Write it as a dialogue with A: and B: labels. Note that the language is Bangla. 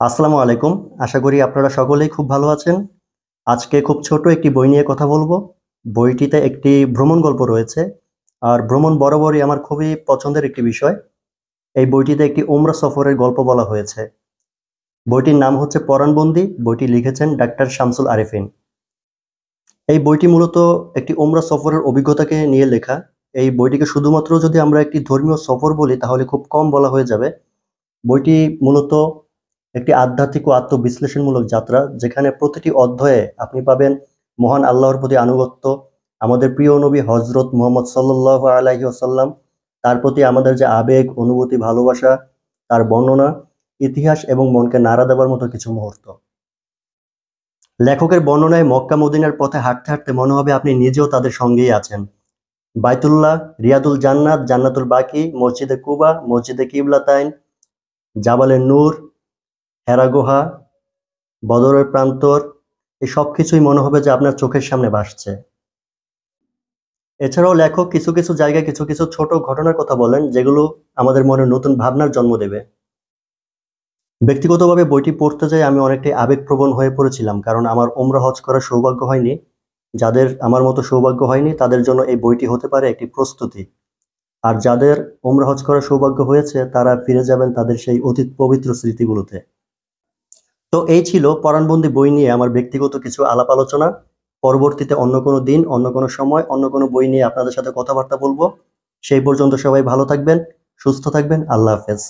A: আসসালামু আলাইকুম। আশা করি আপনারা সকলেই খুব ভালো আছেন। আজকে খুব ছোট একটি বই নিয়ে কথা বলবো। বইটিতে একটি ভ্রমণ গল্প রয়েছে। আর ভ্রমণ বরাবরই আমার খুবই পছন্দের একটি বিষয়। এই বইটিতে একটি উমরা সফরের গল্প বলা হয়েছে। বইটির নাম হচ্ছে পরাণবন্দি। বইটি লিখেছেন ডাক্তার শামসুল আরেফিন। এই বইটি মূলত একটি উমরা সফরের অভিজ্ঞতাকে নিয়ে লেখা। এই বইটিকে শুধুমাত্র যদি আমরা একটি ধর্মীয় সফর বলি তাহলে খুব কম বলা হয়ে যাবে। বইটি মূলত একটি আধ্যাত্মিক ও আত্মবিশ্লেষণমূলক যাত্রা, যেখানে প্রতিটি অধ্যায়ে আপনি পাবেন মহান আল্লাহর প্রতি আনুগত্য, আমাদের প্রিয় নবী হজরত মুহাম্মদ সাল্লাল্লাহু আলাইহি ওয়াসাল্লাম, তার প্রতি আমাদের যে আবেগ, অনুভূতি, ভালোবাসা, তার বর্ণনা, ইতিহাস এবং মনকে নাড়া দেওয়ার মতো কিছু মুহূর্ত। লেখকের বর্ণনায় মক্কা মদিনার পথে হাঁটতে হাঁটতে মনে হবে আপনি নিজেও তাদের সঙ্গেই আছেন। বাইতুল্লাহ, রিয়াদুল জান্নাত, জান্নাতুল বাকি, মসজিদে কুবা, মসজিদে কিবলাতাইন, জাবালে নূর, হেরা গুহা, বদরের প্রান্তর, এই সবকিছুই মনে হবে যে আপনার চোখের সামনে ভাসছে। এছাড়াও লেখক কিছু কিছু জায়গায় কিছু কিছু ছোট ঘটনার কথা বলেন, যেগুলো আমাদের মনে নতুন ভাবনার জন্ম দেবে। ব্যক্তিগতভাবে বইটি পড়তে যাই আমি অনেকটাই আবেগপ্রবণ হয়ে পড়েছিলাম, কারণ আমার উমরা হজ করার সৌভাগ্য হয়নি। যাদের আমার মতো সৌভাগ্য হয়নি তাদের জন্য এই বইটি হতে পারে একটি প্রস্তুতি। আর যাদের উমরা হজ করার সৌভাগ্য হয়েছে তারা ফিরে যাবেন তাদের সেই অতীত পবিত্র স্মৃতিগুলোতে। তো এই ছিল পরাণবন্দি বই নিয়ে আমার ব্যক্তিগত কিছু আলাপ আলোচনা। পরবর্তীতে অন্য কোনো দিন, অন্য কোনো সময়, অন্য কোনো বই নিয়ে আপনাদের সাথে কথাবার্তা বলবো। সেই পর্যন্ত সবাই ভালো থাকবেন, সুস্থ থাকবেন। আল্লাহ হাফেজ।